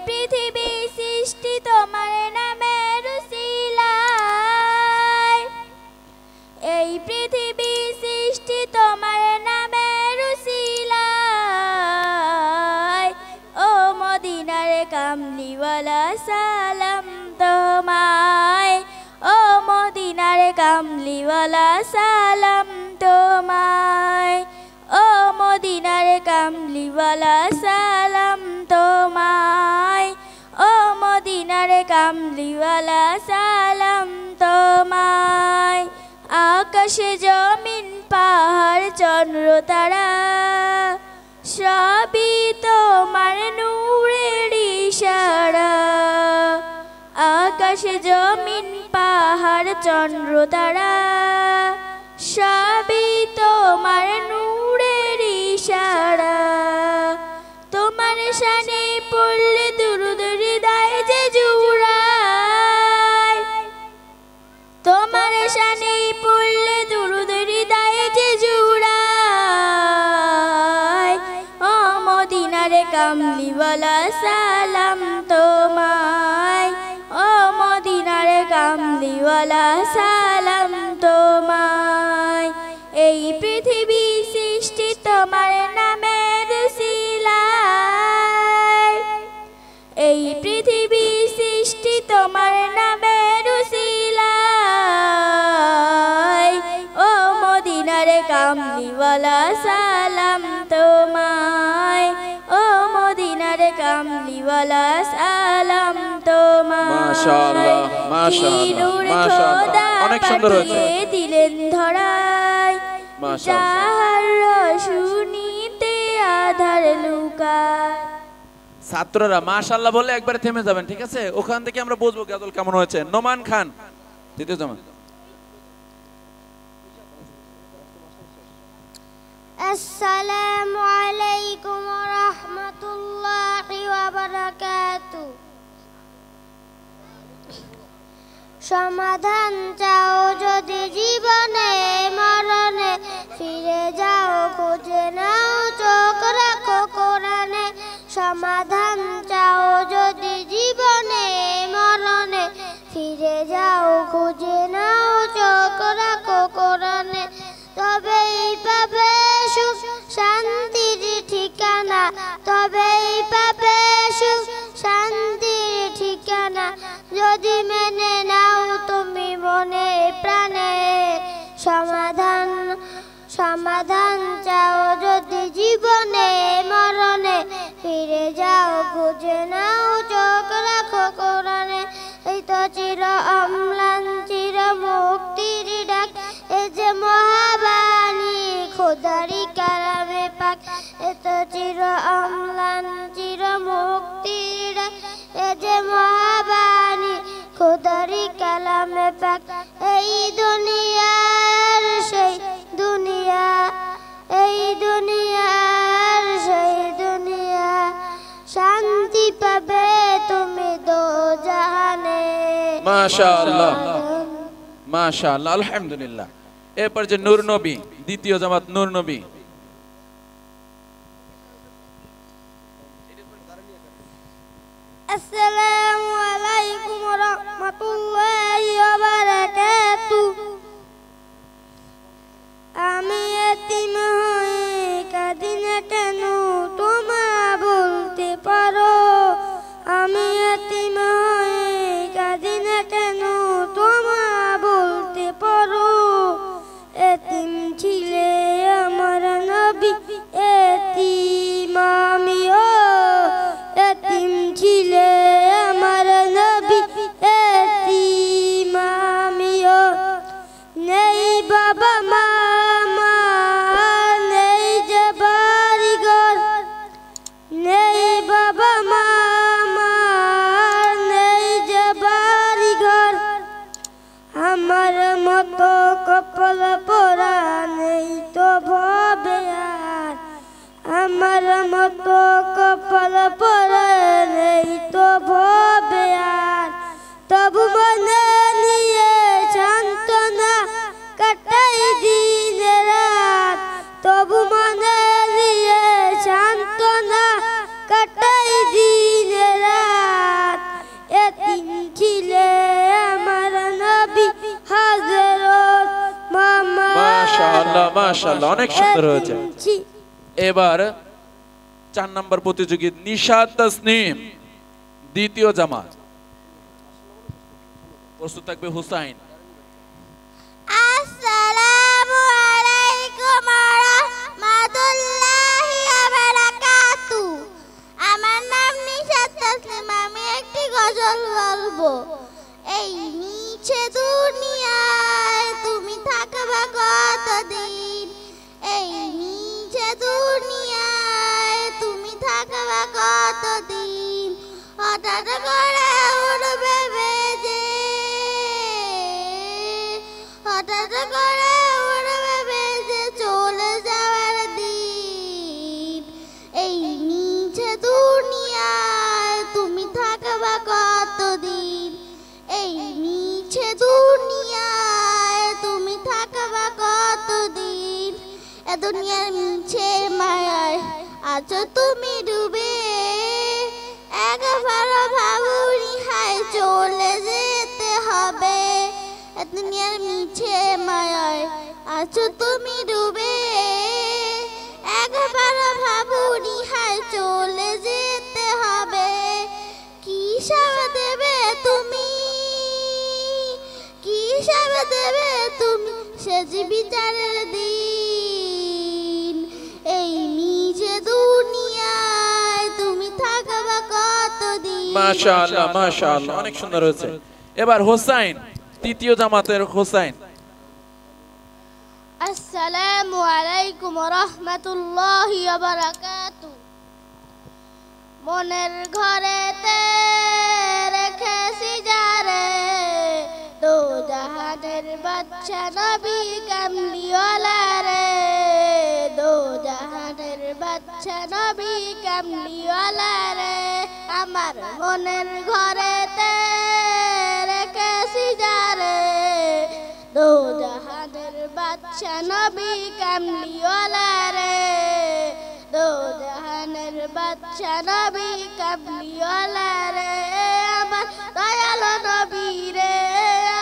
পৃথিবী সৃষ্টি তোমার নামের উসিলায়, এই পৃথিবী সৃষ্টি তোমার নামের উসিলায়। ও মদিনার কামলিওয়ালা সালাম তোমায়, ও মদিনার কামলিওয়ালা সালাম তোমায়, ও মদিনার কামলিওয়ালা সালাম তোমায়, ও মদিনার কামলিওয়ালা সালাম তোমায়। আকাশে জমিন পাহাড় চন্দ্র তারা সবই তোমার নূরের ইশারা, আকাশে জমিন পাহাড় চন্দ্র তারা সবই তোমার নূরের ইশারা। তোমার শানে পড়লে দুরূদ হৃদয় যে জুড়ায়, তোমার শানে পড়লে দুরূদ হৃদয় যে জুড়ায়। ও মদিনার কামলিওয়ালা সালাম তোমায়, ও মদিনার কামলিওয়ালা সালাম তোমায়। এই পৃথিবী সৃষ্টি তোমার নামের উসিলায়, এই পৃথিবী সৃষ্টি তোমার নামের উসিলায়। ও মদিনার কামলিওয়ালা সালাম তোমায়, ও মদিনার কামলিওয়ালা সালাম তোমায়। মাশাআল্লাহ, মাশাআল্লাহ, মাশাআল্লাহ, অনেক সুন্দর হয়েছে। দিলেন ধরায় মাশাআল্লাহ। যাহার শুনিতে আধার লুকায়। ছাত্ররা মাশাআল্লাহ বলে একবারে থেমে যাবেন, ঠিক আছে? ওখান থেকে আমরা বুঝবো গাজল কেমন হয়েছে। নোমান খান, দ্বিতীয় জামান। আসসালামু আলাইকুম ওয়া রাহমাতুল্লাহি ওয়া বারাকাতুহু। সমাধান চাও যদি জীবনে মরণে, ফিরে যাও খুঁজে নাও চোখ রাখো কোরআনে। সমাধান চাও যদি জীবনে মরণে, ফিরে যাও খুঁজে নাও চোখ রাখো কোরআনে। তবেই পাবে সুখ শান্তির ঠিকানা, তবেই পাবে সুখ শান্তির ঠিকানা। যদি মেনে নাও তুমি মনে প্রাণে, সমাধান সমাধান চাও যদি জীবনে মরণে, ফিরে যাও খুঁজে নাও চোখ রাখো কোরআনে। এই তো চির অম্লান চির মুক্তির ডাক, এ যে মহাবাণী খোদারি কালামে পাক। এ তো চির অম্লান চির মুক্তির ডাক, এ যে মহাবাণী খোদারি কালামে পাক। এই দুনিয়ার সেই দুনিয়া, এই দুনিয়ার সেই দুনিয়া, শান্তি পাবে তুমি দোজাহানে। মাশাআল্লাহ, মাশাআল্লাহ, আলহামদুলিল্লাহ। এরপর যে নূর নবী, দ্বিতীয় জামাত নূর নবী। আসসালামু আলাইকুম ওয়া রাহমাতুল্লাহি ওয়া বারাকাতুহু। আমি এতিম হয়ে কাঁদি না কেন, তোমরা বলতে পারো। আমি এতিম হয়ে কাঁদি না কেন, তোমরা বলতে পারো। এতিম ছিলে আমার নবী, এতিম আমিও। এতিম ছিলে আমার নবী, এতিম আমিও। নেই বাবা মা, নেই যে বাড়ি ঘর, নেই বাবা মা, নেই যে বাড়ি ঘর। আমার মতো কপাল পোড়া নেই তো ভবে আর, আমার মতো কপাল পোড়া নেই তো ভবে আর। তবু মনে নিয়ে সান্ত্বনা কাটাই দিন রাত, তবু মনে নিয়ে সান্ত্বনা কাটাই দিন রাত। মাশাআল্লাহ, অনেক সুন্দর হয়েছে। এবার 4 নম্বর প্রতিযোগী নিশাত তাসনিম, দ্বিতীয় জামাত। প্রস্তুত থাকবে হুসাইন। আসসালামু আলাইকুম ওয়া রাহমাতুল্লাহি ওয়া বারাকাতুহু। আমার নাম নিশাত তাসনিম, আমি একটি গজল বলবো। এই নিচে দুনিয়ায় তুমি থাকবা কতদিন, এই নিচে দুনিয়ায় তুমি থাকবা কতদিন, হঠাৎ করে উড়বে বেজে, হঠাৎ করে উড়বে বেজে চলে যাওয়ার দিন। এই নিচে দুনিয়ায় তুমি থাকবা কতদিন, এই নিচে দুনিয়ায় তুমি থাকবা কতদিন। এ দুনিয়ার মিছে মায়ায় আছো তুমি ডুবে, একবার ভাবুনি হায় চলে যেতে হবে। এ দুনিয়ার মিছে মায়ায় আছো তুমি ডুবে, একবার ভাবুনি হায় চলে যেতে হবে। কি সাবা দেবে তুমি, কি সাবা দেবে তুমি, সে যে বিচারের দিন। এই নিচে দুনিয়ায় তুমি থাকবা কতদিন। মাশাআল্লাহ মাশাআল্লাহ, অনেক সুন্দর হয়েছে। এবার হুসাইন, তৃতীয় জামাতের হুসাইন। আসসালামু আলাইকুম ওয়া রাহমাতুল্লাহি ওয়া বারাকাতুহু। মনের ঘরেতে রেখেছি যারে, দো জাহানের বাদশা নবী কামলিওয়ালা রে, দো জাহানের বাদশা নবী কামলিওয়ালা রে। আমার মনের ঘরেতে রেখেছি যারে, দো জাহানের বাদশা নবী কামলিওয়ালা রে, দো জাহানের বাদশা নবী কামলিওয়ালা রে। আমার দয়াল নবী রে,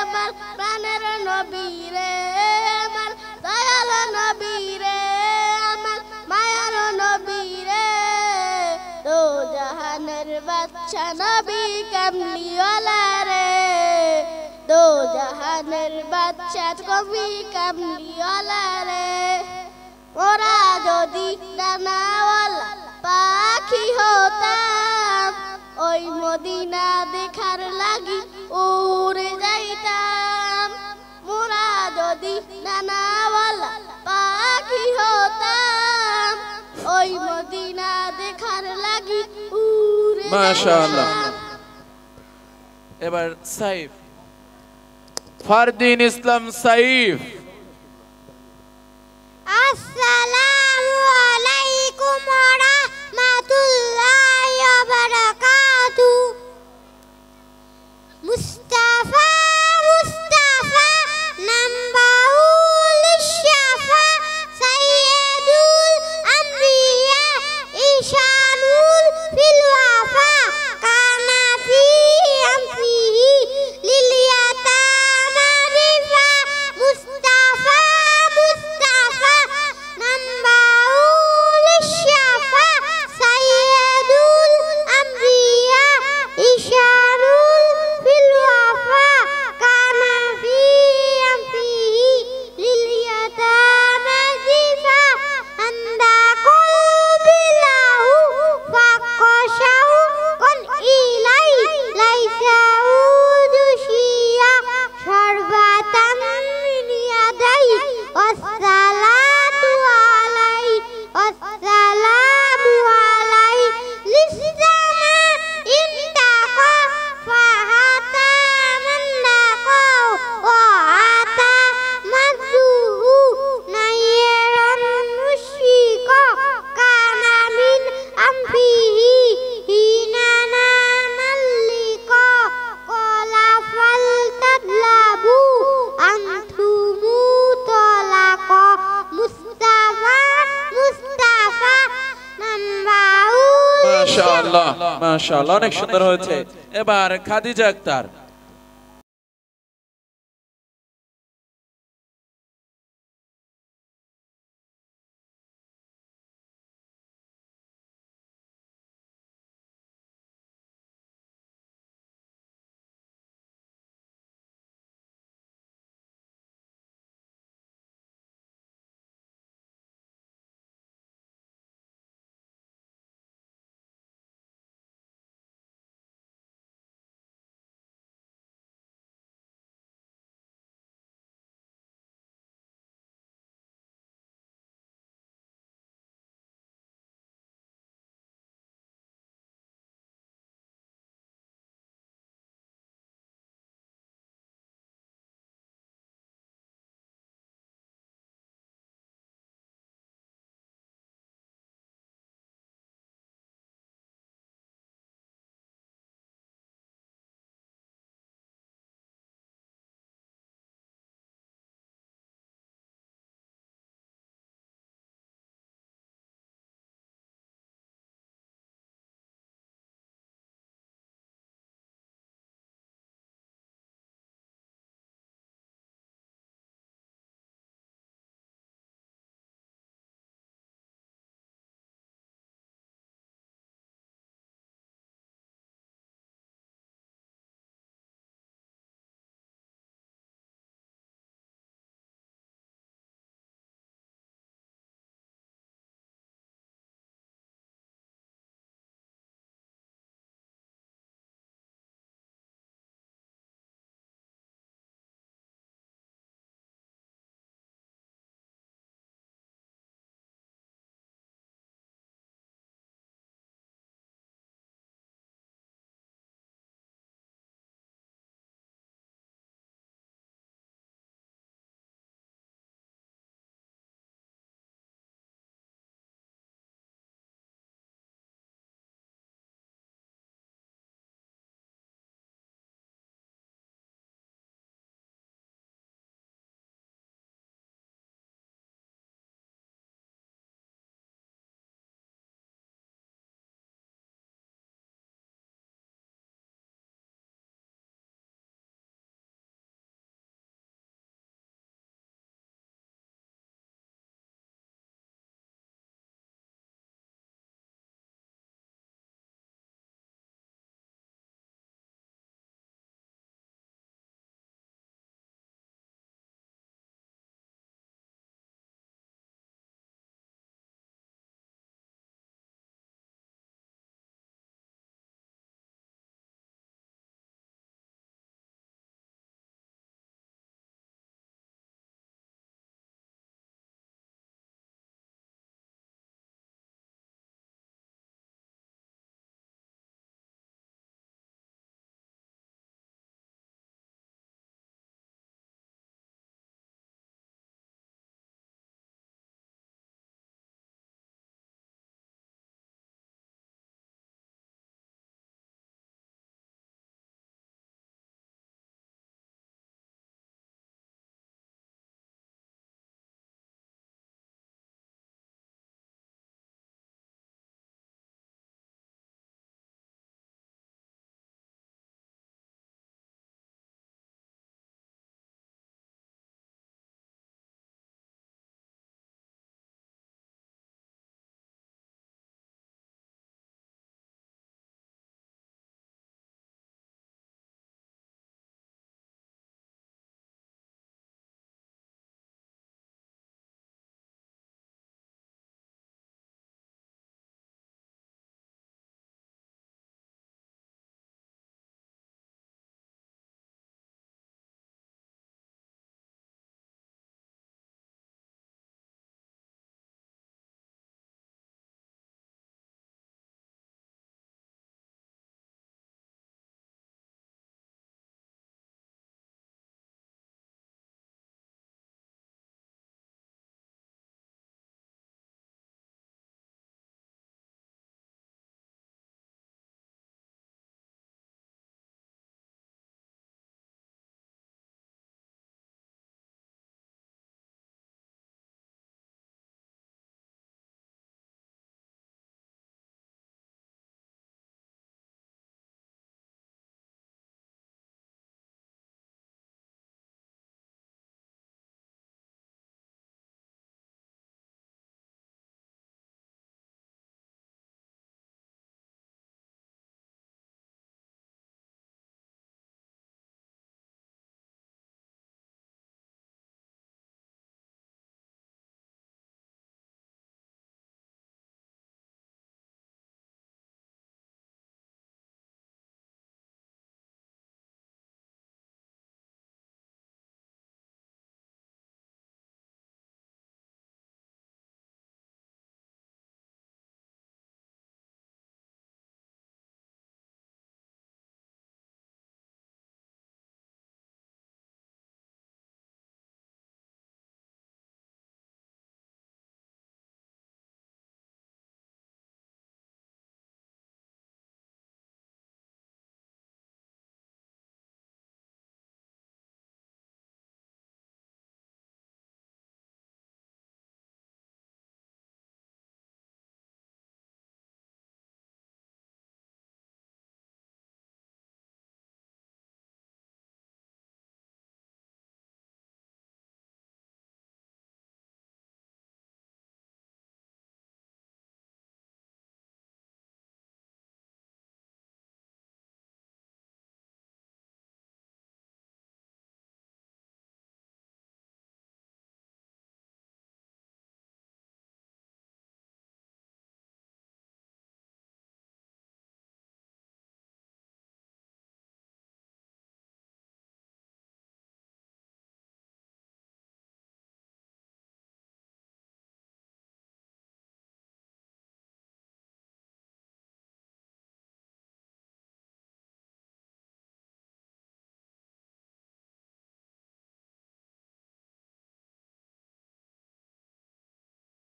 আমার প্রাণের নবী রে, আমার দয়াল নবী রে, আমার মায়ার নবী রে, দো জাহানের বাদশা নবী কামলিওয়ালা রে, দো জাহানের বাদশা নবী কামলিওয়ালা রে। ওরা যদি ডানাওয়ালা পাখি হতাম, ওই মদিনা দেখার লাগি উড়ে যাইতাম। মোরা যদি ডানাওয়ালা পাখি হতাম, ওই মদিনা দেখার লাগি উড়ে মাশাআল্লাহ। এবার সাইফ, ফারদিন ইসলাম সাইফ। আসসালামু আলাইকুম ওয়া রাহমাতুল্লাহি ওয়া বারাকাতুহু। মুস্তাফা মুস্তাফা নাম্বাউল শাফা, সাইয়্যিদুল আমবিয়া ঈশানুল ফিল ওয়াফা, কানা ফি আমফিহি লিল ইয়াতামা রিফা। মুস্তাফা মুস্তাফা নাম্বাউল শাফা, সাইয়্যিদুল আমবিয়া ঈশানুল ফিল ওয়াফা, কানা ফি আমফিহি লিল ইয়াতামা রিফা। আন্দা কলবিলাহু ফাকশাউ কোন ইলাই, লাইসা উদুশিয়া সর্বাতাম ইয়াদাই। ওয়াসসালাতু আলাই, ওয়াসসালামু আলাই লিসামা ইনতাকা ফাহাতা মান্নাকা ওয়াতা মাজুহু নাইরান মুশিকা, কানা মিন আমফিহি হিনানা মাল্লিকা। কলা ফালতাদলাবু আনথুমু তলাকা। মুস্তাফা মুস্তাফা নাম্বাউল। মাশাআল্লাহ মাশাআল্লাহ, অনেক সুন্দর হয়েছে। এবার খাদিজা আক্তার।